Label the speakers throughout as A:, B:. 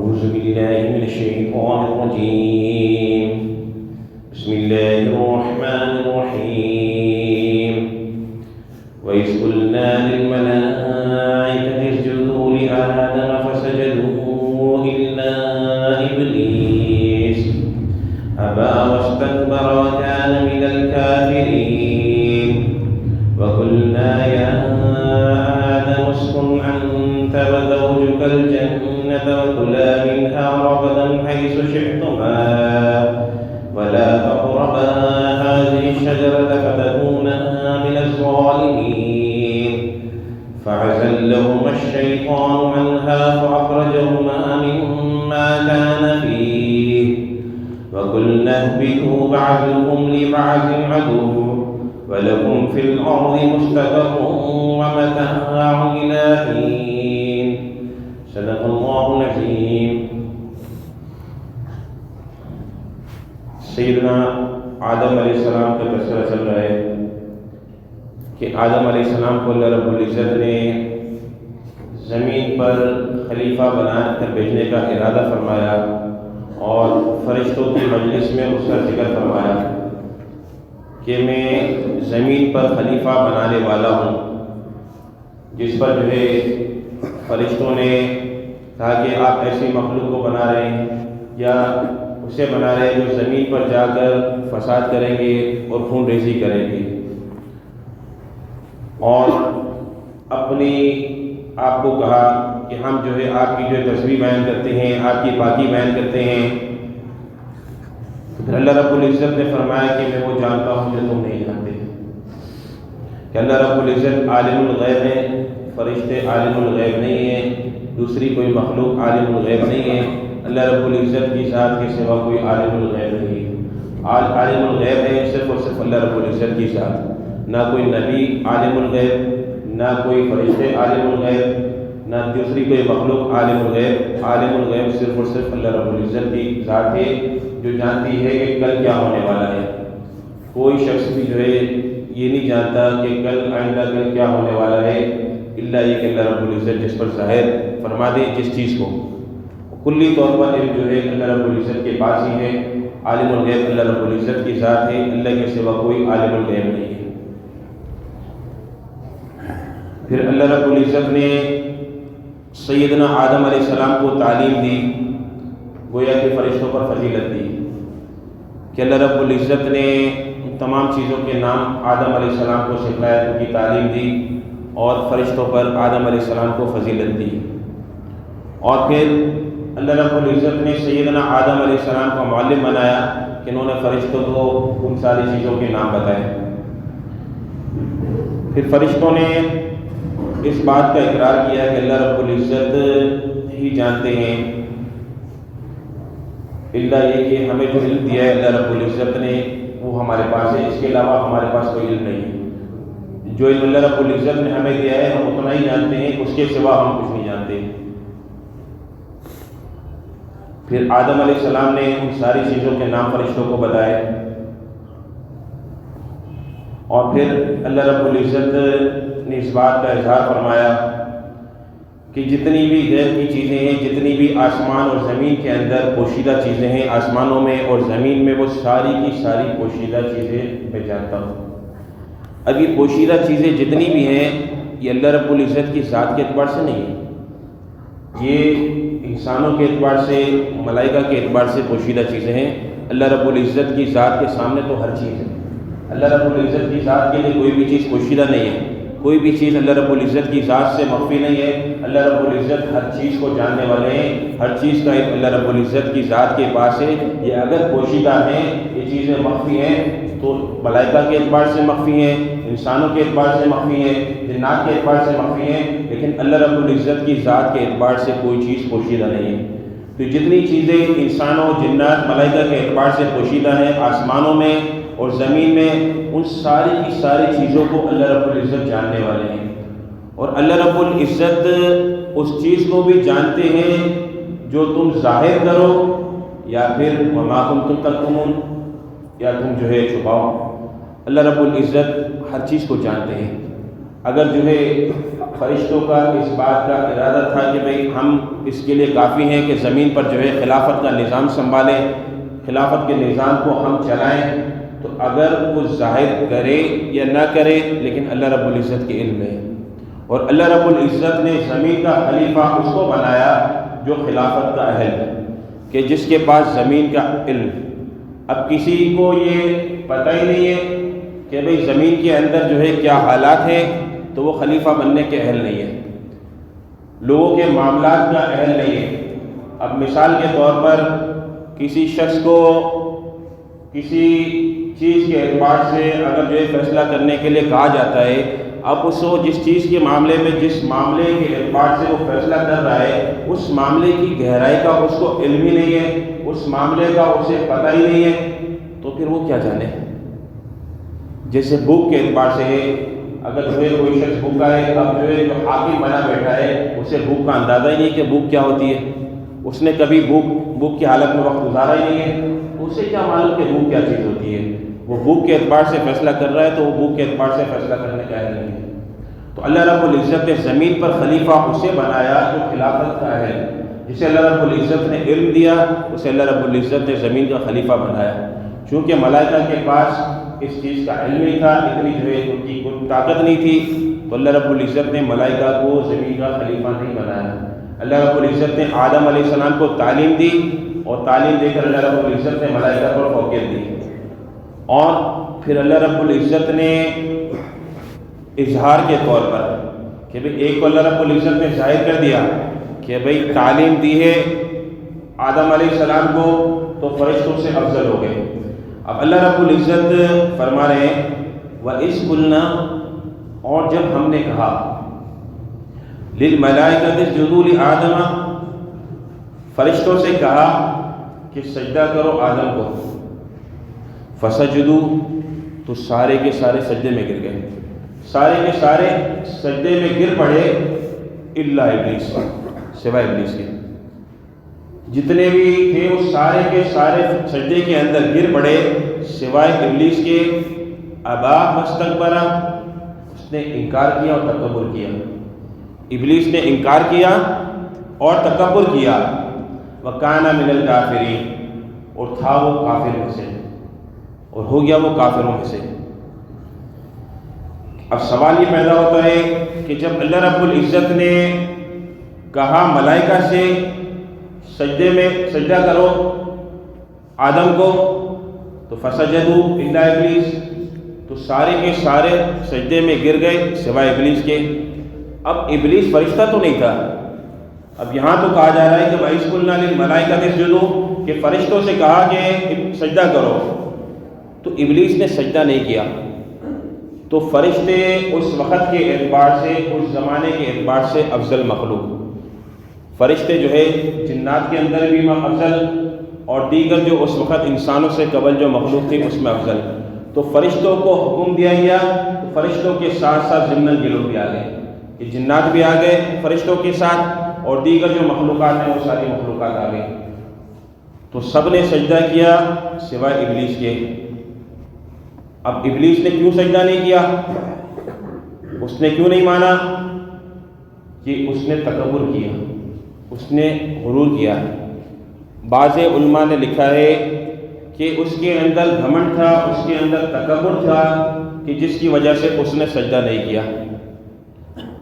A: أعوذ بالله من الشيطان الرجيم. بسم الله الرحمن الرحيم. وإذ قلنا للملائكة اسجدوا لآدم فسجدوا إلا إبليس أبى واستكبر وكان من الكافرين. وقلنا يا آدم اسكن أنت وزوجك الجنة وكلا منها رغدا حيث شئتما ولا تقربا هذه الشجرة فتكونا من الظالمين. فأزلهما الشيطان عنها فأخرجهما مما كان فيه وقلنا اهبطوا بعضكم لبعض عدو ولكم في الأرض مستقر ومتاع إلى حين. صدق الله العظيم. سیدنا آدم علیہ السلام کا تذکرہ چل رہا ہے کہ آدم علیہ السلام کو اللہ رب العزت نے زمین پر خلیفہ بنا کر بھیجنے کا ارادہ فرمایا اور فرشتوں کی مجلس میں اس کا ذکر فرمایا کہ میں زمین پر خلیفہ بنانے والا ہوں، جس پر جو ہے فرشتوں نے کہا کہ آپ ایسی مخلوق کو بنا رہے ہیں یا اسے بنا رہے ہیں جو زمین پر جا کر فساد کریں گے اور خون ریزی کریں گے، اور اپنی آپ کو کہا کہ ہم جو ہے آپ کی جو ہے تصویر بیان کرتے ہیں، آپ کی پاکی بیان کرتے ہیں۔ پھر اللہ رب العزت نے فرمایا کہ میں وہ جانتا ہوں جو تم نہیں جانتے، کہ اللہ رب العزت عالم الغیب ہے، فرشتے عالم الغیب نہیں ہیں، دوسری کوئی مخلوق عالم الغیب نہیں ہے، اللہ رب العزت کی ذات کے سوا کوئی عالم الغیب نہیں ہے۔ عالم الغیب ہے صرف اور صرف اللہ رب العزت کی ذات، نہ کوئی نبی عالم الغیب، نہ کوئی فرشتے عالم الغیب، نہ دوسری کوئی مخلوق عالم الغیب۔ عالم الغیب صرف اور صرف اللہ رب العزت کی ذات ہے جو جانتی ہے کہ کل کیا ہونے والا ہے۔ کوئی شخص بھی جو ہے یہ نہیں جانتا کہ کل آئندہ کل کیا ہونے والا ہے، الا یہ کہ اللہ رب العزت جس پر ظاہر فرما دے جس چیز کو۔ کلی طور پر علم جو ہے اللہ رب العزت کے پاس ہی ہے۔ عالم الغیب اللہ رب العزت کی ذات ہے، اللہ کے سوا کوئی عالم الغیب نہیں ہے۔ پھر اللہ رب العزت نے سیدنا آدم علیہ السلام کو تعلیم دی، گویا کہ فرشتوں پر فضیلت دی کہ اللہ رب العزت نے تمام چیزوں کے نام آدم علیہ السلام کو سکھایا، ان کی تعلیم دی اور فرشتوں پر آدم علیہ السلام کو فضیلت دی۔ اور پھر اللہ رب العزت نے سیدنا آدم علیہ السلام کو معلم بنایا کہ انہوں نے فرشتوں کو ان ساری چیزوں کے نام بتائے۔ پھر فرشتوں نے اس بات کا اقرار کیا کہ اللہ رب العزت ہی جانتے ہیں، اللہ یہ کہ ہمیں جو علم دیا ہے اللہ رب العزت نے وہ ہمارے پاس ہے، اس کے علاوہ ہمارے پاس کوئی علم نہیں ہے۔ جو علم اللہ رب العزت نے ہمیں دیا ہے ہم اتنا ہی جانتے ہیں، اس کے سوا ہم کچھ نہیں جانتے۔ پھر آدم علیہ السلام نے ان ساری چیزوں کے نام فرشتوں کو بتائے، اور پھر اللہ رب العزت نے اس بات کا اظہار فرمایا کہ جتنی بھی غیب کی چیزیں ہیں، جتنی بھی آسمان اور زمین کے اندر پوشیدہ چیزیں ہیں آسمانوں میں اور زمین میں، وہ ساری کی ساری پوشیدہ چیزیں میں جانتا ہوں۔ اب یہ پوشیدہ چیزیں جتنی بھی ہیں یہ اللہ رب العزت کی ذات کے اعتبار سے نہیں ہے، یہ انسانوں کے اعتبار سے، ملائکہ کے اعتبار سے پوشیدہ چیزیں ہیں۔ اللہ رب العزت کی ذات کے سامنے تو ہر چیز ہے، اللہ رب العزت کی ذات کے لیے کوئی بھی چیز پوشیدہ نہیں ہے، کوئی بھی چیز اللہ رب العزت کی ذات سے مخفی نہیں ہے۔ اللہ رب العزت ہر چیز کو جاننے والے ہیں، ہر چیز کا ایک اللہ رب العزت کی ذات کے پاس ہے۔ یہ اگر پوشیدہ ہیں، یہ چیزیں مخفی ہیں تو ملائکہ کے اعتبار سے مخفی ہیں، انسانوں کے اعتبار سے مخفی ہیں، جنات کے اعتبار سے مخفی ہیں، لیکن اللہ رب العزت کی ذات کے اعتبار سے کوئی چیز پوشیدہ نہیں ہے۔ تو جتنی چیزیں انسانوں، جنات، ملائکہ کے اعتبار سے پوشیدہ ہیں آسمانوں میں اور زمین میں، ان ساری کی ساری چیزوں کو اللہ رب العزت جاننے والے ہیں، اور اللہ رب العزت اس چیز کو بھی جانتے ہیں جو تم ظاہر کرو یا پھر وما کنتم تکتمون، یا تم جو ہے چھپاؤ۔ اللہ رب العزت ہر چیز کو جانتے ہیں، اگر جو ہے فرشتوں کا اس بات کا ارادہ تھا کہ بھئی ہم اس کے لیے کافی ہیں کہ زمین پر جو ہے خلافت کا نظام سنبھالیں، خلافت کے نظام کو ہم چلائیں، تو اگر وہ ظاہر کرے یا نہ کرے لیکن اللہ رب العزت کے علم ہے، اور اللہ رب العزت نے زمین کا خلیفہ اس کو بنایا جو خلافت کا اہل ہے، کہ جس کے پاس زمین کا علم۔ اب کسی کو یہ پتہ ہی نہیں ہے کہ بھئی زمین کے اندر جو ہے کیا حالات ہیں، تو وہ خلیفہ بننے کے اہل نہیں ہے، لوگوں کے معاملات کا اہل نہیں ہے۔ اب مثال کے طور پر کسی شخص کو کسی چیز کے اعتبار سے اگر جو ہے فیصلہ کرنے کے لیے کہا جاتا ہے، اب اس کو جس چیز کے معاملے میں جس معاملے کے اعتبار سے وہ فیصلہ کر رہا ہے اس معاملے کی گہرائی کا اس کو علم ہی نہیں ہے، اس معاملے کا اسے پتہ ہی نہیں ہے، تو پھر وہ کیا جانے۔ جیسے بھوک کے اعتبار سے ہے، اگر جو ہے کوئی شخص بھوکا ہے، اب جو ہے جو حاکم بنا بیٹھا ہے اسے بھوک کا اندازہ ہی نہیں کہ بھوک کیا ہوتی ہے، اس نے کبھی بھوک کی حالت میں وقت گزارا ہی نہیں ہے، اسے کیا معلوم کہ بھوک کیا چیز ہوتی ہے۔ وہ بھوک کے اعتبار سے فیصلہ کر رہا ہے تو وہ بھوک کے اعتبار سے فیصلہ کرنے کا اہل نہیں ہے۔ تو اللہ رب العزت نے زمین پر خلیفہ اسے بنایا جو خلافت کا ہے، جسے اللہ رب العزت نے علم دیا، اسے اللہ رب العزت نے زمین کا خلیفہ بنایا۔ چونکہ ملائکہ کے پاس اس چیز کا علم نہیں تھا، اتنی جو ہے ان کی کوئی طاقت نہیں تھی، تو اللہ رب العزت نے ملائکہ کو زمین کا خلیفہ نہیں بنایا۔ اللہ رب العزت نے آدم علیہ السلام کو تعلیم دی، اور تعلیم دے کر اللہ رب العزت نے ملائکہ پر فوقیت دی، اور پھر اللہ رب العزت نے اظہار کے طور پر کہ بھئی ایک کو اللہ رب العزت نے ظاہر کر دیا کہ بھئی تعلیم دی ہے آدم علیہ السلام کو تو فرشتوں سے افضل ہو گئے۔ اب اللہ رب العزت فرما رہے ہیں وَإِذْ قُلْنَا، اور جب ہم نے کہا لِلْمَلَائِكَةِ اسْجُدُوا لِآدَمَ، فرشتوں سے کہا کہ سجدہ کرو آدم کو، فَسَجُدُوا، تو سارے کے سارے سجدے میں گر گئے، سارے کے سارے سجدے میں گر پڑے الا ابلیس، سوائے ابلیس کے، جتنے بھی تھے وہ سارے کے سارے سجدے کے اندر گر پڑے سوائے ابلیس کے۔ ابا واستکبر، اس نے انکار کیا اور تکبر کیا، ابلیس نے انکار کیا اور تکبر کیا۔ وَكَانَ مِنَ الْكَافِرِينَ، اور تھا وہ کافر میں سے، اور ہو گیا وہ کافروں میں سے۔ اب سوال یہ پیدا ہوتا ہے کہ جب اللہ رب العزت نے کہا ملائکہ سے سجدے میں سجدہ کرو آدم کو، تو فسجدوا الا ابلیس، تو سارے کے سارے سجدے میں گر گئے سوائے ابلیس کے۔ اب ابلیس فرشتہ تو نہیں تھا، اب یہاں تو کہا جا رہا ہے کہ وَإِذْ قُلْنَا لِلْمَلَائِكَةِ اسْجُدُوا، کہ فرشتوں سے کہا کہ سجدہ کرو، تو ابلیس نے سجدہ نہیں کیا۔ تو فرشتے اس وقت کے اعتبار سے، اس زمانے کے اعتبار سے افضل مخلوق، فرشتے جو ہے جنات کے اندر بھی افضل، اور دیگر جو اس وقت انسانوں سے قبل جو مخلوق تھی اس میں افضل۔ تو فرشتوں کو حکم دیا گیا، تو فرشتوں کے ساتھ ساتھ ضمن کے لوگ بھی آ گئے، کہ جنات بھی آ گئے فرشتوں کے ساتھ، اور دیگر جو مخلوقات ہیں وہ ساری مخلوقات آ گئی۔ تو سب نے سجدہ کیا سوائے ابلیس کے۔ اب ابلیس نے کیوں سجدہ نہیں کیا؟ اس نے کیوں نہیں مانا؟ کہ اس نے تکبر کیا، اس نے غرور کیا۔ بعض علماء نے لکھا ہے کہ اس کے اندر گھمنڈ تھا، اس کے اندر تکبر تھا، کہ جس کی وجہ سے اس نے سجدہ نہیں کیا۔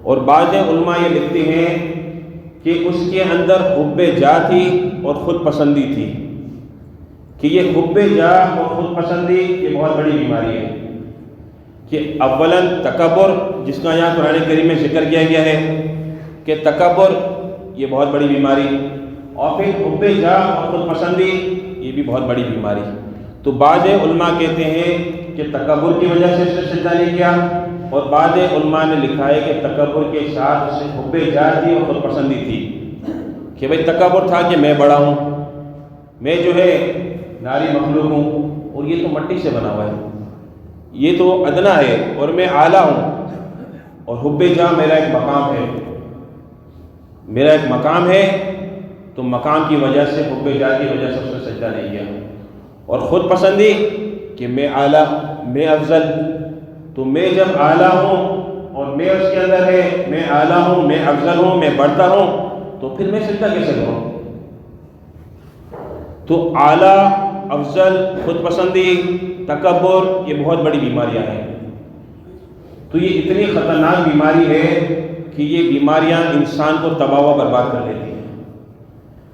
A: اور بعض علماء یہ لکھتے ہیں کہ اس کے اندر حب جاہ تھی اور خود پسندی تھی، کہ یہ حب جاہ اور خود پسندی یہ بہت بڑی بیماری ہے، کہ اولاً تکبر، جس کا یہاں قرآن کریم میں ذکر کیا گیا ہے کہ تکبر یہ بہت بڑی بیماری، اور پھر حب جاہ اور خود پسندی یہ بھی بہت بڑی بیماری۔ تو بعض علماء کہتے ہیں کہ تکبر کی وجہ سے اس نے سجدہ نہیں کیا، اور بعض علماء نے لکھا ہے کہ تکبر کے ساتھ اسے حب جاہ تھی اور خود پسندی تھی، کہ بھئی تکبر تھا کہ میں بڑا ہوں، میں جو ہے ناری مخلوق ہوں، اور یہ تو مٹی سے بنا ہوا ہے، یہ تو ادنا ہے اور میں اعلیٰ ہوں، اور حب جاہ میرا ایک مقام ہے، میرا ایک مقام ہے، تو مقام کی وجہ سے حب جاہ کی وجہ سے اس نے سجدہ نہیں کیا۔ اور خود پسندی کہ میں اعلیٰ، میں افضل، تو میں جب اعلیٰ ہوں اور میں اس کے اندر ہے، میں اعلیٰ ہوں، میں افضل ہوں، میں بڑھتا ہوں، تو پھر میں سجدہ کیسے کروں؟ تو اعلیٰ، افضل، خود پسندی، تکبر، یہ بہت بڑی بیماریاں ہیں۔ تو یہ اتنی خطرناک بیماری ہے کہ یہ بیماریاں انسان کو تباہ و برباد کر دیتی ہیں۔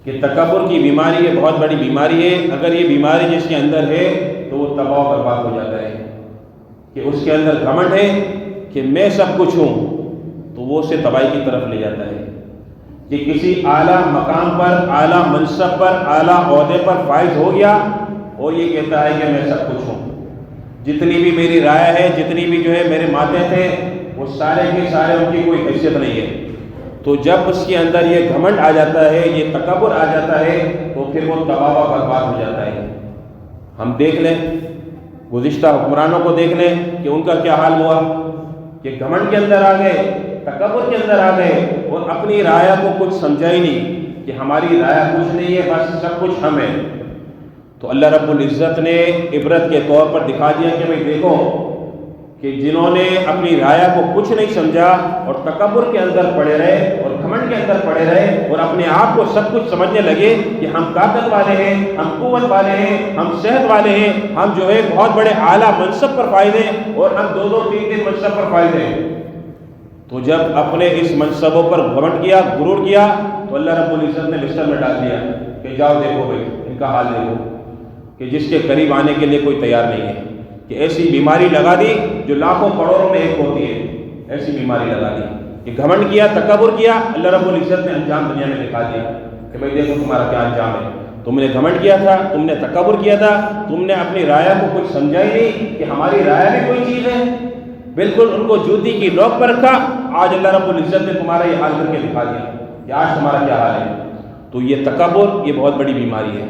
A: کہ تکبر کی بیماری یہ بہت بڑی بیماری ہے، اگر یہ بیماری جس کے اندر ہے تو وہ تباہ و برباد ہو جاتا ہے۔ کہ اس کے اندر گھمنڈ ہے کہ میں سب کچھ ہوں، تو وہ اسے تباہی کی طرف لے جاتا ہے۔ کہ کسی اعلیٰ مقام پر، اعلیٰ منصب پر، اعلیٰ عہدے پر فائز ہو گیا اور یہ کہتا ہے کہ میں سب کچھ ہوں، جتنی بھی میری رائے ہے، جتنی بھی جو ہے میرے ماتحت تھے، وہ سارے کے سارے ان کی کوئی حیثیت نہیں ہے۔ تو جب اس کے اندر یہ گھمنڈ آ جاتا ہے، یہ تکبر آ جاتا ہے، تو پھر وہ تباہ و برباد ہو جاتا ہے۔ ہم دیکھ لیں گزشتہ حکمرانوں کو، دیکھ لیں کہ ان کا کیا حال ہوا، کہ گھمنڈ کے اندر آ گئے، تکبر کے اندر آ گئے اور اپنی رائے کو کچھ سمجھا ہی نہیں کہ ہماری رائے کچھ نہیں ہے، بس سب کچھ ہم ہے۔ تو اللہ رب العزت نے عبرت کے طور پر دکھا دیا کہ بھئی دیکھو کہ جنہوں نے اپنی رائے کو کچھ نہیں سمجھا اور تکبر کے اندر پڑے رہے اور گھمنڈ کے اندر پڑے رہے اور اپنے آپ کو سب کچھ سمجھنے لگے کہ ہم طاقت والے ہیں، ہم قوت والے ہیں، ہم صحت والے ہیں، ہم جو ہے بہت بڑے اعلیٰ منصب پر فائز ہیں اور ہم 2 3 منصب پر فائز ہیں۔ تو جب اپنے اس منصبوں پر گھمنڈ کیا، غرور کیا، تو اللہ رب العزت نے بستر میں ڈال دیا کہ جاؤ دیکھو بھائی ان کا حال دیکھو، کہ جس کے قریب آنے کے لیے کوئی تیار نہیں ہے۔ کہ ایسی بیماری لگا دی جو لاکھوں کروڑوں میں ایک ہوتی ہے، ایسی بیماری لگا دی کہ گھمنڈ کیا، تکبر کیا، اللہ رب العزت نے انجام دنیا میں دکھا دیا کہ بھائی دیکھو تمہارا کیا انجام ہے۔ تم نے گھمنڈ کیا تھا، تم نے تکبر کیا تھا، تم نے اپنی رائے کو کچھ سمجھا ہی نہیں کہ ہماری رائے بھی کوئی چیز ہے، بالکل ان کو جوتی کی نوک پر رکھا۔ آج اللہ رب العزت نے تمہارا یہ حال کر کے دکھا دیا کہ آج تمہارا کیا حال ہے۔ تو یہ تکبر، یہ بہت بڑی بیماری ہے۔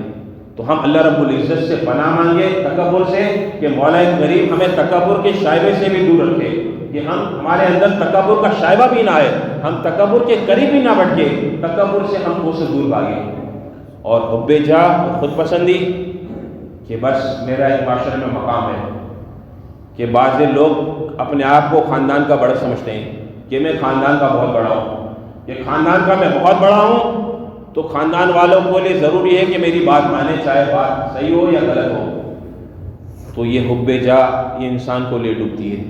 A: تو ہم اللہ رب العزت سے پناہ مانگے تکبر سے کہ مولا کریم ہمیں تکبر کے شائبے سے بھی دور رکھے، کہ ہمارے اندر تکبر کا شائبہ بھی نہ آئے، ہم تکبر کے قریب بھی نہ بڑھے، تکبر سے ہم اس سے دور بھاگیں۔ اور حب جاہ اور خود پسندی، کہ بس میرا ایک معاشرے میں مقام ہے، کہ بعض لوگ اپنے آپ کو خاندان کا بڑا سمجھتے ہیں کہ میں خاندان کا بہت بڑا ہوں، کہ خاندان کا میں بہت بڑا ہوں تو خاندان والوں کو لیے ضروری ہے کہ میری بات مانے، چاہے بات صحیح ہو یا غلط ہو۔ تو یہ حب جاہ یہ انسان کو لے ڈوبتی ہے۔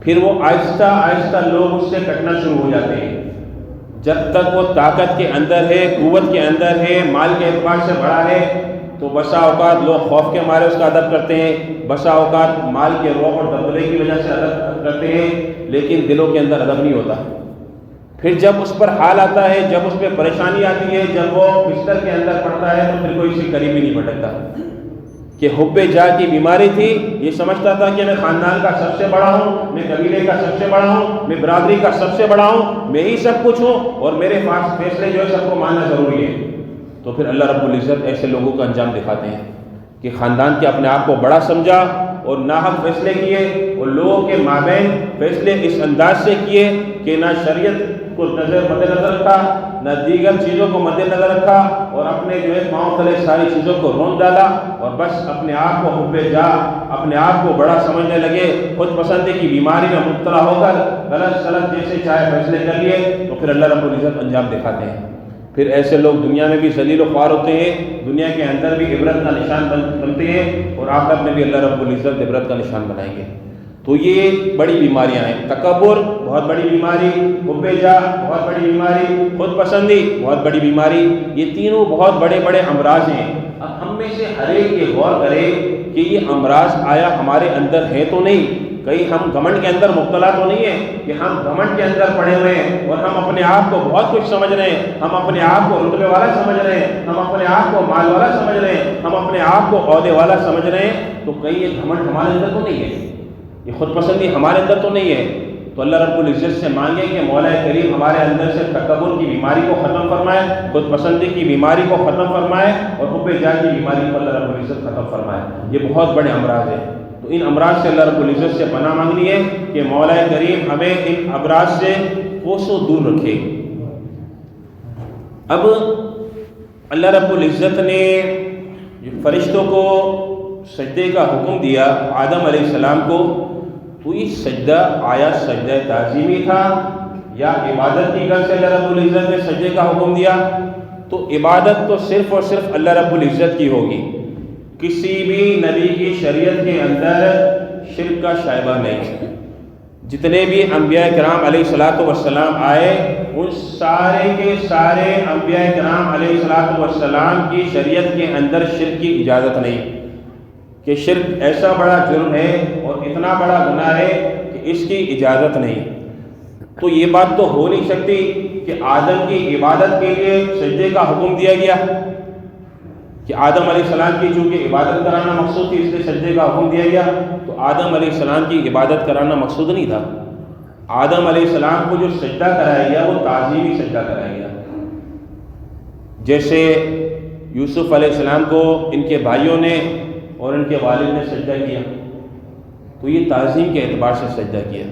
A: پھر وہ آہستہ آہستہ لوگ اس سے کٹنا شروع ہو جاتے ہیں۔ جب تک وہ طاقت کے اندر ہے، قوت کے اندر ہے، مال کے اعتبار سے بڑا ہے، تو بسا اوقات لوگ خوف کے مارے اس کا ادب کرتے ہیں، بسا اوقات مال کے رعب اور دبدبے کی وجہ سے ادب کرتے ہیں، لیکن دلوں کے اندر ادب نہیں ہوتا۔ پھر جب اس پر حال آتا ہے، جب اس پہ پریشانی آتی ہے، جب وہ بستر کے اندر پڑتا ہے، تو پھر کوئی اس کے قریب ہی نہیں بھٹکتا۔ کہ حب جاہ کی بیماری تھی، یہ سمجھتا تھا کہ میں خاندان کا سب سے بڑا ہوں، میں قبیلے کا سب سے بڑا ہوں، میں برادری کا سب سے بڑا ہوں، میں ہی سب کچھ ہوں اور میرے پاس فیصلے جو ہے سب کو ماننا ضروری ہے۔ تو پھر اللہ رب العزت ایسے لوگوں کا انجام دکھاتے ہیں کہ خاندان کے اپنے آپ کو بڑا سمجھا اور ناحق فیصلے کیے اور لوگوں کے مابین فیصلے اس انداز سے کیے کہ نہ شریعت کو مد نظر رکھا، نہ دیگر چیزوں کو مد نظر رکھا، اور اپنے جو ہے پاؤں تلے ساری چیزوں کو رون ڈالا اور بس اپنے آپ کو حب جاہ، اپنے آپ کو بڑا سمجھنے لگے، خود پسندی کی بیماری میں مبتلا ہو کر غلط سلط جیسے چاہے فیصلے کر لیے۔ تو پھر اللہ رب العزت انجام دکھاتے ہیں۔ پھر ایسے لوگ دنیا میں بھی ذلیل و خوار ہوتے ہیں، دنیا کے اندر بھی عبرت کا نشان بنتے ہیں، اور آخرت میں بھی اللہ رب العزت عبرت کا نشان بنائیں گے۔ تو یہ بڑی بیماریاں ہیں۔ تکبر بہت بڑی بیماری، حب جاہ بہت بڑی بیماری، خود پسندی بہت بڑی بیماری، یہ تینوں بہت بڑے بڑے امراض ہیں۔ اب ہم میں سے ہر ایک یہ غور کرے کہ یہ امراض آیا ہمارے اندر ہے تو نہیں، کہیں ہم گھمنڈ کے اندر مبتلا تو نہیں ہے کہ ہم گھمنڈ کے اندر پڑے ہوئے ہیں اور ہم اپنے آپ کو بہت کچھ سمجھ رہے ہیں، ہم اپنے آپ کو رتبے والا سمجھ رہے ہیں، ہم اپنے آپ کو مال والا سمجھ رہے ہیں، ہم اپنے آپ کو عہدے والا سمجھ رہے ہیں، تو کہیں یہ گھمنڈ ہمارے اندر تو نہیں ہے، یہ خود پسندی ہمارے اندر تو نہیں ہے۔ تو اللہ رب العزت سے مانگیں کہ مولا کریم ہمارے اندر سے تکبر کی بیماری کو ختم فرمائے، خود پسندی کی بیماری کو ختم فرمائے اور حب جاہ کی بیماری کو اللہ رب العزت ختم فرمائے۔ یہ بہت بڑے امراض ہیں۔ تو ان امراض سے اللہ رب العزت سے پناہ مانگنی ہے کہ مولا کریم ہمیں ان امراض سے کوسوں دور رکھے۔ اب اللہ رب العزت نے فرشتوں کو سجدے کا حکم دیا آدم علیہ السلام کو، تو یہ سجدہ آیا سجدہ تعظیمی تھا یا عبادت کی غرض سے اللہ رب العزت نے سجدے کا حکم دیا؟ تو عبادت تو صرف اور صرف اللہ رب العزت کی ہوگی، کسی بھی نبی کی شریعت کے اندر شرک کا شائبہ نہیں۔ جتنے بھی انبیاء کرام علیہ الصلوۃ والسلام آئے، ان سارے کے سارے انبیاء کرام علیہ الصلوۃ والسلام کی شریعت کے اندر شرک کی اجازت نہیں، کہ شرک ایسا بڑا جرم ہے اور اتنا بڑا گناہ ہے کہ اس کی اجازت نہیں۔ تو یہ بات تو ہو نہیں سکتی کہ آدم کی عبادت کے لیے سجدے کا حکم دیا گیا، کہ آدم علیہ السلام کی چونکہ عبادت کرانا مقصود تھی اس لیے سجدے کا حکم دیا گیا، تو آدم علیہ السلام کی عبادت کرانا مقصود نہیں تھا۔ آدم علیہ السلام کو جو سجدہ کرایا گیا وہ تعظیمی سجدہ کرایا گیا، جیسے یوسف علیہ السلام کو ان کے بھائیوں نے اور ان کے والد نے سجدہ کیا، تو یہ تعظیم کے اعتبار سے سجدہ کیا،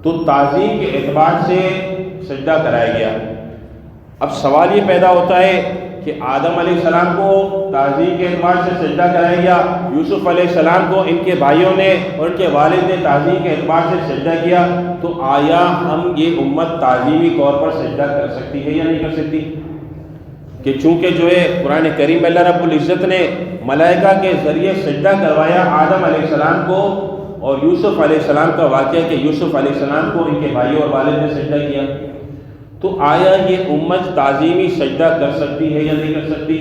A: تو تعظیم کے اعتبار سے سجدہ کرایا گیا۔ اب سوال یہ پیدا ہوتا ہے کہ آدم علیہ السلام کو تعظیم کے اعتبار سے سجدہ کرایا گیا، یوسف علیہ السلام کو ان کے بھائیوں نے اور ان کے والد نے تعظیم کے اعتبار سے سجدہ کیا، تو آیا ہم یہ امت تعظیمی طور پر سجدہ کر سکتی ہے یا نہیں کر سکتی؟ کہ چونکہ جو ہے قرآن کریم میں اللہ رب العزت نے ملائکہ کے ذریعے سجدہ کروایا آدم علیہ السلام کو، اور یوسف علیہ السلام کا واقعہ کہ یوسف علیہ السلام کو ان کے بھائیوں اور والد نے سجدہ کیا، تو آیا یہ امت تعظیمی سجدہ کر سکتی ہے یا نہیں کر سکتی؟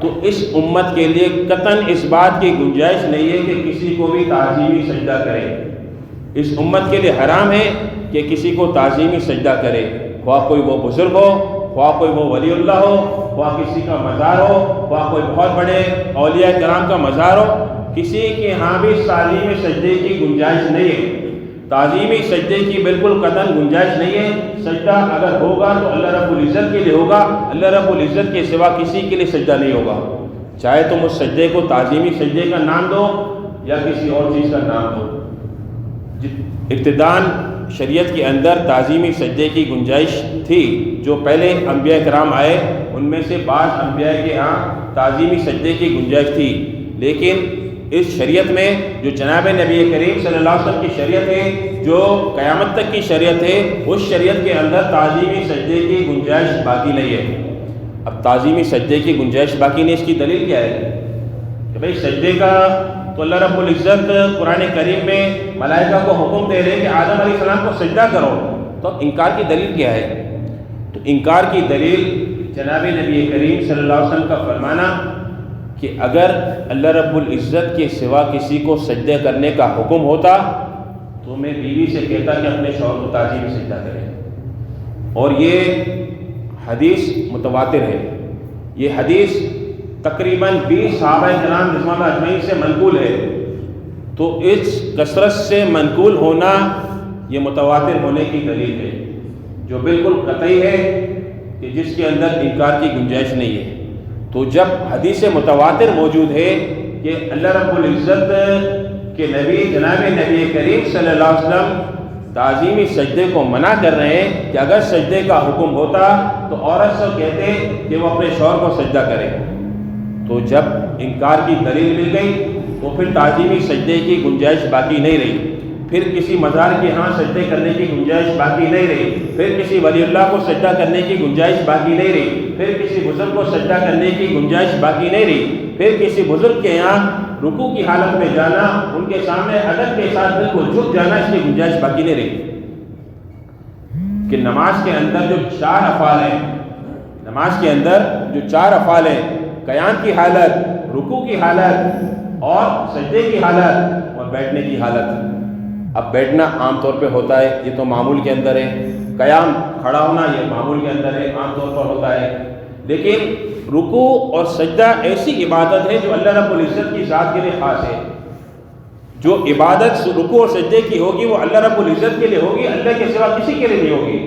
A: تو اس امت کے لیے قطعاً اس بات کی گنجائش نہیں ہے کہ کسی کو بھی تعظیمی سجدہ کرے۔ اس امت کے لیے حرام ہے کہ کسی کو تعظیمی سجدہ کرے، خواہ کوئی وہ بزرگ ہو، خواہ کوئی وہ ولی اللہ ہو، خواہ کسی کا مزار ہو، خواہ کوئی بہت بڑے اولیاء کرام کا مزار ہو، کسی کے ہاں بھی تعظیمی سجدے کی گنجائش نہیں ہے۔ تعظیمی سجدے کی بالکل قطعاً گنجائش نہیں ہے۔ سجدہ اگر ہوگا تو اللہ رب العزت کے لیے ہوگا، اللہ رب العزت کے سوا کسی کے لیے سجدہ نہیں ہوگا، چاہے تم اس سجدے کو تعظیمی سجدے کا نام دو یا کسی اور چیز کا نام دو۔ ابتداً شریعت کے اندر تعظیمی سجدے کی گنجائش تھی، جو پہلے انبیاء کرام آئے ان میں سے بعض انبیاء کے ہاں تعظیمی سجدے کی گنجائش تھی، لیکن اس شریعت میں جو جناب نبی کریم صلی اللہ علیہ وسلم کی شریعت ہے، جو قیامت تک کی شریعت ہے، اس شریعت کے اندر تعظیمی سجدے کی گنجائش باقی نہیں ہے۔ اب تعظیمی سجدے کی گنجائش باقی نہیں، اس کی دلیل کیا ہے؟ کہ بھئی سجدے کا تو اللہ رب العزت قرآن کریم میں ملائکہ کو حکم دے رہے کہ آدم علیہ السلام کو سجدہ کرو، تو اب انکار کی دلیل کیا ہے؟ تو انکار کی دلیل جناب نبی کریم صلی اللہ علیہ وسلم کا فرمانا کہ اگر اللہ رب العزت کے سوا کسی کو سجدہ کرنے کا حکم ہوتا تو میں بیوی سے کہتا کہ اپنے شوہر کو تعظیمی سجدہ کرے، اور یہ حدیث متواتر ہے، یہ حدیث تقریباً 20 صحابہ کرام رضوان اللہ اجمعین سے منقول ہے، تو اس کثرت سے منقول ہونا یہ متواتر ہونے کی دلیل ہے، جو بالکل قطعی ہے کہ جس کے اندر انکار کی گنجائش نہیں ہے۔ تو جب حدیث متواتر موجود ہے کہ اللہ رب العزت کے نبی جناب نبی کریم صلی اللہ علیہ وسلم تعظیمی سجدے کو منع کر رہے ہیں کہ اگر سجدے کا حکم ہوتا تو عورت سے کہتے کہ وہ اپنے شوہر کو سجدہ کرے، تو جب انکار کی دلیل مل گئی تو پھر تعظیمی سجدے کی گنجائش باقی نہیں رہی، پھر کسی مزار کے ہاں سجدے کرنے کی گنجائش باقی نہیں رہی، پھر کسی ولی اللہ کو سجدہ کرنے کی گنجائش باقی نہیں رہی، پھر کسی بزرگ کو سجدہ کرنے کی گنجائش باقی نہیں رہی، پھر کسی بزرگ کے یہاں رکوع کی حالت میں جانا، ان کے سامنے ادب کے ساتھ دل کو جھک جانا، اس کی گنجائش باقی نہیں رہی۔ کہ نماز کے اندر جو 4 افعال ہیں، نماز کے اندر جو 4 افعال ہیں، قیام کی حالت، رکوع کی حالت اور سجدے کی حالت اور بیٹھنے کی حالت۔ اب بیٹھنا عام طور پہ ہوتا ہے، یہ تو معمول کے اندر ہے، قیام کھڑا ہونا یہ معمول کے اندر ہے، عام طور پر ہوتا ہے، لیکن رکوع اور سجدہ ایسی عبادت ہے جو اللہ رب العزت کی ذات کے لیے خاص ہے۔ جو عبادت رکوع اور سجدے کی ہوگی وہ اللہ رب العزت کے لیے ہوگی، اللہ کے سوا کسی کے لیے نہیں ہوگی۔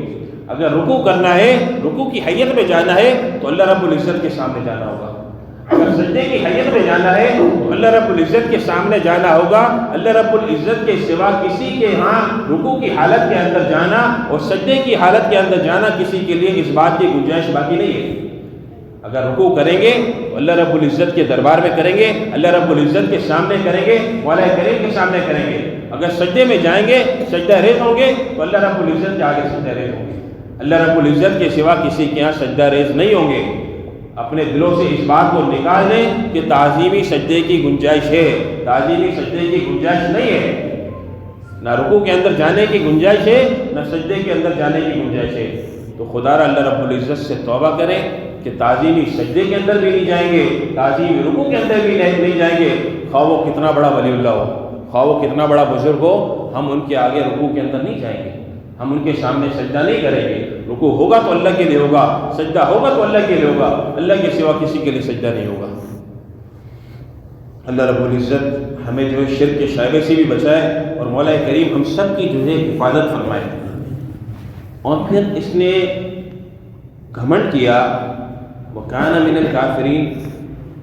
A: اگر رکوع کرنا ہے، رکوع کی حیت میں جانا ہے تو اللہ رب العزت کے سامنے جانا ہوگا، اگر سجدے کی حیت میں جانا ہے تو اللہ رب العزت کے سامنے جانا ہوگا۔ اللہ رب العزت کے سوا کسی کے ہاں رکوع کی حالت کے اندر جانا اور سجدے کی حالت کے اندر جانا کسی کے لیے اس بات کی گنجائش باقی نہیں ہے۔ اگر رکوع کریں گے تو اللہ رب العزت کے دربار میں کریں گے، اللہ رب العزت کے سامنے کریں گے، مولا کریم کے سامنے کریں گے۔ اگر سجدے میں جائیں گے، سجدہ ریز ہوں گے تو اللہ رب العزت کے آگے سجدہ ریز ہوں گے۔ اللہ رب العزت کے سوا کسی کے یہاں سجدہ ریز نہیں ہوں گے۔ اپنے دلوں سے اس بات کو نکال دیں کہ تعظیمی سجدے کی گنجائش ہے، تعظیمی سجدے کی گنجائش نہیں ہے۔ نہ رکوع کے اندر جانے کی گنجائش ہے، نہ سجدے کے اندر جانے کی گنجائش ہے۔ تو خدا را اللہ رب العزت سے توبہ کریں کہ تعظیمی سجدے کے اندر بھی نہیں جائیں گے، تعظیمی رکوع کے اندر بھی نہیں جائیں گے، خواہ وہ کتنا بڑا ولی اللہ ہو، خواہ وہ کتنا بڑا بزرگ ہو، ہم ان کے آگے رکوع کے اندر نہیں جائیں گے، ہم ان کے سامنے سجدہ نہیں کریں گے۔ رکوع ہوگا تو اللہ کے لیے ہوگا، سجدہ ہوگا تو اللہ کے لیے ہوگا، اللہ کے سوا کسی کے لیے سجدہ نہیں ہوگا۔ اللہ رب العزت ہمیں جو ہے شرک کے شائبے سے بھی بچائے اور مولا کریم ہم سب کی جو ہے حفاظت فرمائے۔ اور پھر اس نے گھمنڈ کیا، وَكَانَ مِنَ الْكَافِرِينَ،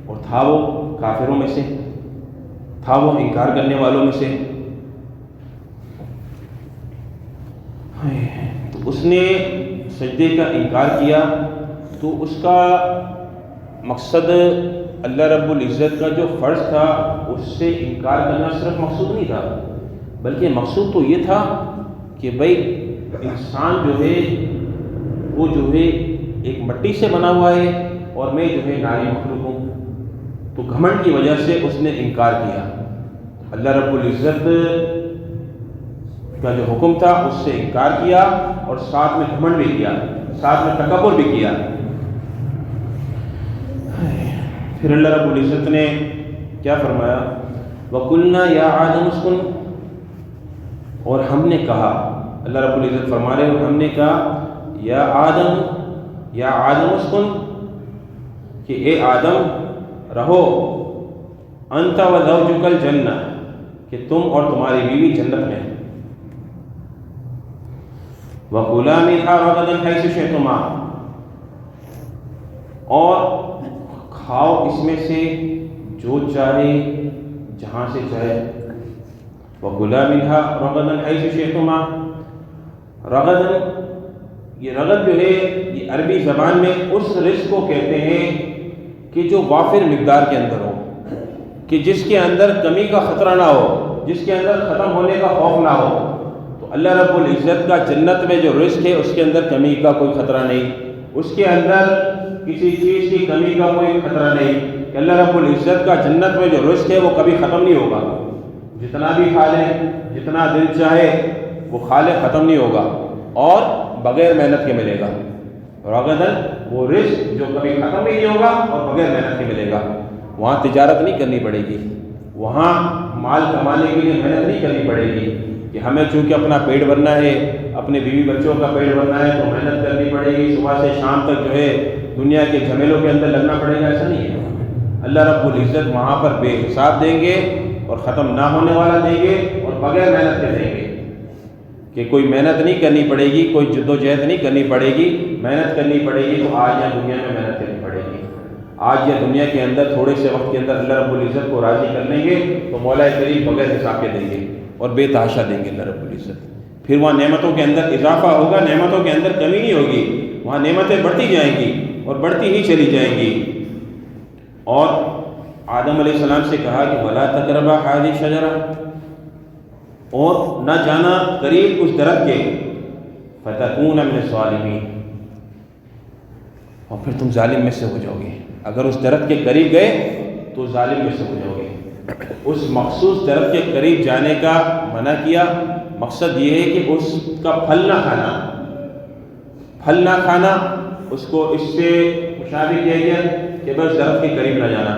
A: اور تھا وہ کافروں میں سے، تھا وہ انکار کرنے والوں میں سے۔ تو اس نے سجدے کا انکار کیا، تو اس کا مقصد اللہ رب العزت کا جو فرض تھا اس سے انکار کرنا صرف مقصود نہیں تھا، بلکہ مقصود تو یہ تھا کہ بھائی انسان جو ہے وہ جو ہے ایک مٹی سے بنا ہوا ہے اور میں جو ہے ناری مخلوق ہوں۔ تو گھمنڈ کی وجہ سے اس نے انکار کیا۔ اللہ رب العزت کا جو حکم تھا اس سے انکار کیا اور ساتھ میں گھمنڈ بھی کیا، ساتھ میں تکبر بھی کیا۔ پھر اللہ رب العزت نے کیا فرمایا؟ وَقُلْنَا يَا آدَمُ اسْكُنْ، اور ہم نے کہا، اللہ رب العزت فرما رہے ہیں، ہم نے کہا یا آدم اسکن، کہ اے آدم رہو، انت وزوجک الجنہ، کہ تم اور تمہاری بیوی جنت میں، وَكُلَا مِنْهَا رَغَدًا حَيْثُ شِئْتُمَا، اور کھاؤ اس میں سے جو چاہے جہاں سے چاہے۔ وَكُلَا مِنْهَا رَغَدًا حَيْثُ شِئْتُمَا، رغدًا، یہ رغد جو ہے یہ عربی زبان میں اس رزق کو کہتے ہیں کہ جو وافر مقدار کے اندر ہو، کہ جس کے اندر کمی کا خطرہ نہ ہو، جس کے اندر ختم ہونے کا خوف نہ ہو۔ تو اللہ رب العزت کا جنت میں جو رزق ہے اس کے اندر کمی کا کوئی خطرہ نہیں، اس کے اندر کسی چیز کی کمی کا کوئی خطرہ نہیں، کہ اللہ رب العزت کا جنت میں جو رزق ہے وہ کبھی ختم نہیں ہوگا، جتنا بھی کھا لیں، جتنا دل چاہے وہ کھا لیں، ختم نہیں ہوگا اور بغیر محنت کے ملے گا۔ رغدن، وہ رزق جو کبھی ختم ہی نہیں ہوگا اور بغیر محنت کے ملے گا۔ وہاں تجارت نہیں کرنی پڑے گی، وہاں مال کمانے کے لیے محنت نہیں کرنی پڑے گی کہ ہمیں چونکہ اپنا پیٹ بھرنا ہے، اپنے بیوی بچوں کا پیٹ بھرنا ہے تو محنت کرنی پڑے گی، صبح سے شام تک جو ہے دنیا کے جھمیلوں کے اندر لگنا پڑے گا، ایسا نہیں ہے۔ اللہ رب العزت وہاں پر بے حساب دیں گے اور ختم نہ ہونے والا دیں گے اور بغیر محنت کے دیں گے، کہ کوئی محنت نہیں کرنی پڑے گی، کوئی جد و جہد نہیں کرنی پڑے گی۔ محنت کرنی پڑے گی تو آج یا دنیا میں محنت کرنی پڑے گی، آج یا دنیا کے اندر تھوڑے سے وقت کے اندر اللہ رب العزت کو راضی کر لیں گے تو مولا کریم بغیر حساب کے دیں گے اور بے تحاشا دیں گے اللہ رب العزت۔ پھر وہاں نعمتوں کے اندر اضافہ ہوگا، نعمتوں کے اندر کمی نہیں ہوگی، وہاں نعمتیں بڑھتی جائیں گی اور بڑھتی ہی چلی جائیں گی۔ اور آدم علیہ السلام سے کہا کہ وَلَا تَقْرَبَا هَٰذِهِ الشَّجَرَةَ، اور نہ جانا قریب اس درخت کے، فَتَكُونَ مِنَ الظَّالِمِينَ، اور پھر تم ظالم میں سے ہو جاؤ گے۔ اگر اس درخت کے قریب گئے تو ظالم میں سے ہو جاؤ گے۔ اس مخصوص درخت کے قریب جانے کا منع کیا، مقصد یہ ہے کہ اس کا پھل نہ کھانا، پھل نہ کھانا، اس کو اس سے مشابہ کیا گیا کہ بس درخت کے قریب نہ جانا،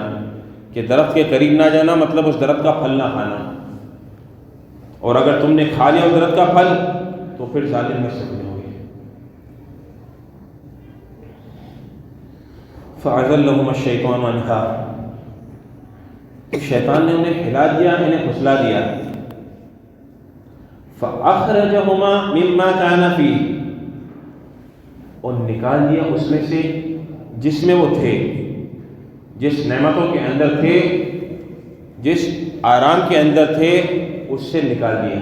A: کہ درخت کے قریب نہ جانا مطلب اس درخت کا پھل نہ کھانا، اور اگر تم نے کھا لیا اس درخت کا پھل تو پھر ظالم میں سے ہو جاؤ گے۔ فَأَزَلَّهُمَا الشَّيْطَانُ عَنْهَا، شیطان نے انہیں ہلا دیا، انہیں پھسلا دیا۔ فَأَخْرَجَهُمَا مِمَّا كَانَ فِيهِ، اور نکال دیا اس میں سے جس میں وہ تھے، جس نعمتوں کے اندر تھے، جس آرام کے اندر تھے، اس سے نکال دیا۔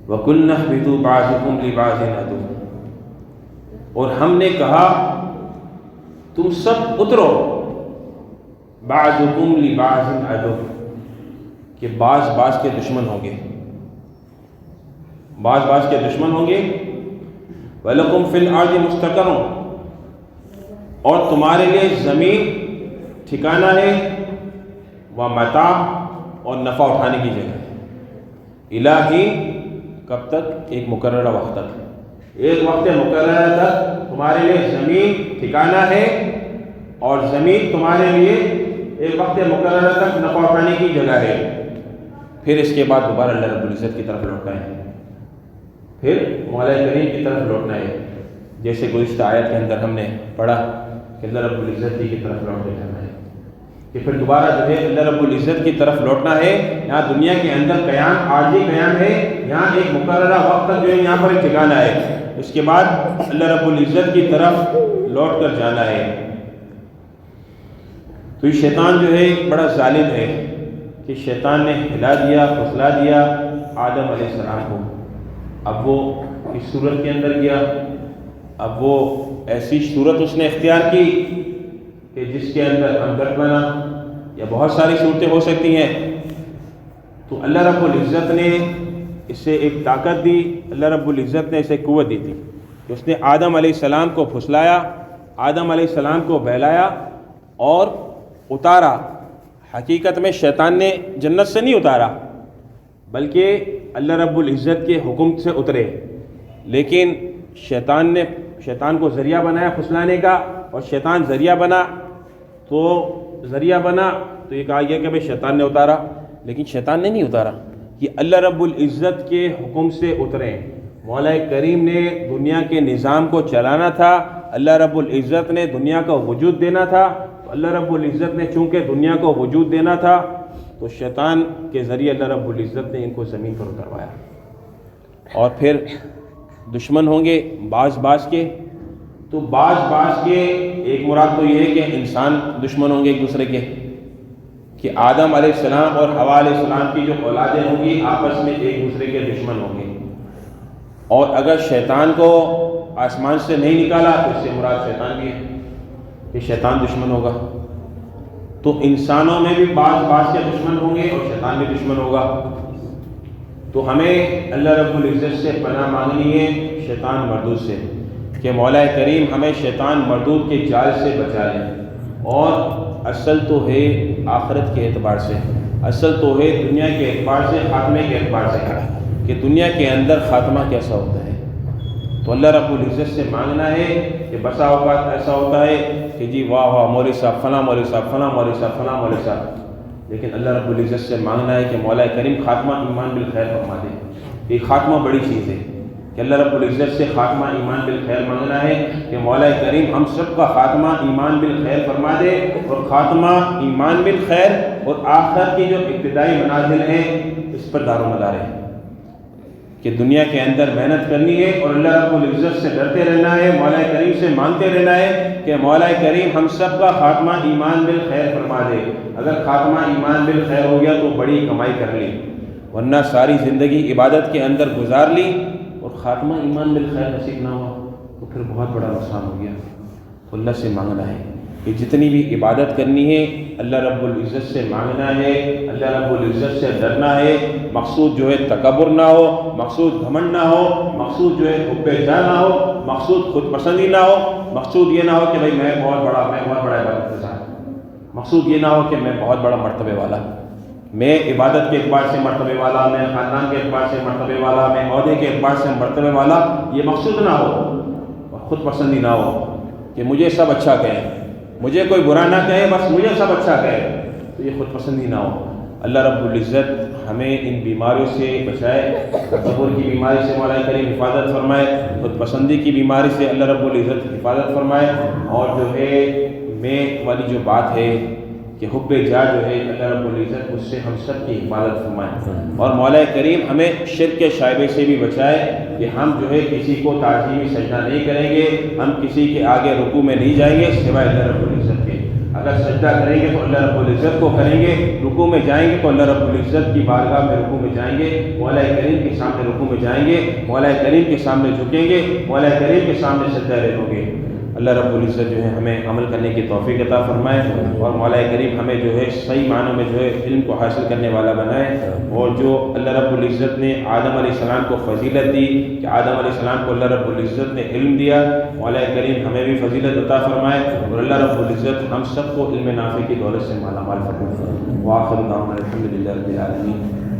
A: وَقُلْنَا اهْبِطُوا بَعْضُكُمْ لِبَعْضٍ عَدُوٌّ، اور ہم نے کہا تم سب اترو، بعضکم لبعض عدو، کہ بعض بعض کے دشمن ہوں گے، بعض بعض کے دشمن ہوں گے۔ وَلَكُمْ فِي الْأَرْضِ مُسْتَقَرٌّ، اور تمہارے لیے زمین ٹھکانہ ہے، وَمَتَاع، اور نفع اٹھانے کی جگہ ہے۔ الہی، کب تک؟ ایک مقررہ وقت تک، ایک وقت مقررہ تک تمہارے لیے زمین ٹھکانہ ہے، اور زمین تمہارے لیے ایک وقت مقررہ تک نفع اٹھانے کی جگہ ہے۔ پھر اس کے بعد دوبارہ اللہ رب العزت کی طرف لوٹنا ہے، پھر مولا کریم کی طرف لوٹنا ہے، جیسے گزشتہ آیت کے اندر ہم نے پڑھا کہ اللہ رب العزت کی طرف لوٹ کے جانا ہے، کہ پھر دوبارہ جو ہے اللہ رب العزت کی طرف لوٹنا ہے۔ یہاں دنیا کے اندر قیام، عارضی قیام ہے، یہاں ایک مقررہ وقت تک جو ہے یہاں پر ایک ٹھکانہ ہے، اس کے بعد اللہ رب العزت کی طرف لوٹ کر جانا ہے۔ تو یہ شیطان جو ہے بڑا ظالم ہے کہ شیطان نے ہلا دیا، پھسلا دیا آدم علیہ السلام کو۔ اب وہ اس صورت کے اندر گیا، اب وہ ایسی صورت اس نے اختیار کی کہ جس کے اندر ہمدرد بنا، یا بہت ساری صورتیں ہو سکتی ہیں۔ تو اللہ رب العزت نے اسے ایک طاقت دی، اللہ رب العزت نے اسے قوت دی تھی کہ اس نے آدم علیہ السلام کو پھسلایا، آدم علیہ السلام کو بہلایا اور اتارا۔ حقیقت میں شیطان نے جنت سے نہیں اتارا، بلکہ اللہ رب العزت کے حکم سے اترے، لیکن شیطان کو ذریعہ بنایا پھسلانے کا، اور شیطان ذریعہ بنا تو یہ کہا گیا کہ بھئی شیطان نے اتارا، لیکن شیطان نے نہیں اتارا، یہ اللہ رب العزت کے حکم سے اترے۔ مولا کریم نے دنیا کے نظام کو چلانا تھا، اللہ رب العزت نے دنیا کو وجود دینا تھا، تو اللہ رب العزت نے چونکہ دنیا کو وجود دینا تھا تو شیطان کے ذریعے اللہ رب العزت نے ان کو زمین پر اتروایا۔ اور پھر دشمن ہوں گے بعض بعض کے، تو بعض بعض کے ایک مراد تو یہ ہے کہ انسان دشمن ہوں گے ایک دوسرے کے، کہ آدم علیہ السلام اور حوا علیہ السلام کی جو اولادیں ہوں گی آپس میں ایک دوسرے کے دشمن ہوں گے، اور اگر شیطان کو آسمان سے نہیں نکالا تو اس سے مراد شیطان بھی ہے کہ شیطان دشمن ہوگا۔ تو انسانوں میں بھی بعض بعض کے دشمن ہوں گے اور شیطان بھی دشمن ہوگا۔ تو ہمیں اللہ رب العزت سے پناہ مانگنی ہے شیطان مردود سے، کہ مولا کریم ہمیں شیطان مردود کے جال سے بچا لیں۔ اور اصل تو ہے آخرت کے اعتبار سے، اصل تو ہے دنیا کے اعتبار سے، خاتمے کے اعتبار سے، کہ دنیا کے اندر خاتمہ کیسا ہوتا ہے۔ تو اللہ رب العزت سے مانگنا ہے کہ بسا اوقات ایسا ہوتا ہے کہ جی واہ واہ مولوی صاحب فلاں مولوی صاحب فلاں مولوی صاحب فلاں مولوی صاحب، لیکن اللہ رب العزت سے مانگنا ہے کہ مولا کریم خاتمہ ایمان بالخیر فرما دے۔ یہ خاتمہ بڑی چیز ہے کہ اللہ رب العزت سے خاتمہ ایمان بالخیر مانگنا ہے کہ مولا کریم ہم سب کا خاتمہ ایمان بالخیر فرما دے، اور خاتمہ ایمان بالخیر اور آخرت کی جو ابتدائی منازل ہیں اس پر دار و مدار ہے، کہ دنیا کے اندر محنت کرنی ہے اور اللہ رب العزت سے ڈرتے رہنا ہے، مولا کریم سے مانگتے رہنا ہے کہ مولا کریم ہم سب کا خاتمہ ایمان بالخیر فرما دے۔ اگر خاتمہ ایمان بالخیر ہو گیا تو بڑی کمائی کر لی، ورنہ ساری زندگی عبادت کے اندر گزار لی اور خاتمہ ایمان بالخیر نصیب نہ ہوا تو پھر بہت بڑا نقصان ہو گیا۔ تو اللہ سے مانگنا ہے کہ جتنی بھی عبادت کرنی ہے اللہ رب العزت سے مانگنا ہے، اللہ رب العزت سے ڈرنا ہے۔ مقصود جو ہے تکبر نہ ہو، مقصود گھمنڈ نہ ہو، مقصود جو ہے حب جاہ نہ ہو، مقصود خود پسندی نہ ہو، مقصود یہ نہ ہو کہ بھئی میں بہت بڑا عبادت گزار، مقصود یہ نہ ہو کہ میں بہت بڑا مرتبے والا، میں عبادت کے اعتبار سے مرتبے والا، میں خاندان کے اعتبار سے مرتبے والا، میں عہدے کے اعتبار سے مرتبے والا، یہ مقصود نہ ہو، اور خود پسندی نہ ہو کہ مجھے سب اچھا کہیں، مجھے کوئی برا نہ کہے، بس مجھے سب اچھا کہے، تو یہ خود پسندی نہ ہو۔ اللہ رب العزت ہمیں ان بیماریوں سے بچائے، تکبر کی بیماری سے مولا کریم حفاظت فرمائے، خود پسندی کی بیماری سے اللہ رب العزت حفاظت فرمائے، اور جو ہے میں والی جو بات ہے کہ حب جاہ جو ہے اللہ رب العزت اس سے ہم سب کی حفاظت فرمائے، اور مولا کریم ہمیں شرک کے شائبے سے بھی بچائے کہ ہم جو ہے کسی کو تعظیمی سجدہ نہیں کریں گے، ہم کسی کے آگے رکوع میں نہیں جائیں گے سوائے اللہ رب العزت کے۔ اگر سجدہ کریں گے تو اللہ رب العزت کو کریں گے، رکوع میں جائیں گے تو اللہ رب العزت کی بارگاہ میں رکوع میں جائیں گے، مولا کریم کے سامنے رکوع میں جائیں گے، مولا کریم کے سامنے جھکیں گے، مولا کریم کے سامنے سجدہ رہو گے۔ اللہ رب العزت جو ہے ہمیں عمل کرنے کی توفیق عطا فرمائے، اور مولا کریم ہمیں جو ہے صحیح معنوں میں جو ہے علم کو حاصل کرنے والا بنائے، اور جو اللہ رب العزت نے آدم علیہ السلام کو فضیلت دی کہ آدم علیہ السلام کو اللہ رب العزت نے علم دیا، مولا کریم ہمیں بھی فضیلت عطا فرمائے، اور اللہ رب العزت ہم سب کو علم نافع کی دولت سے مالا مال فرمائے۔ وآخر دعوانا الحمد للہ رب العالمین۔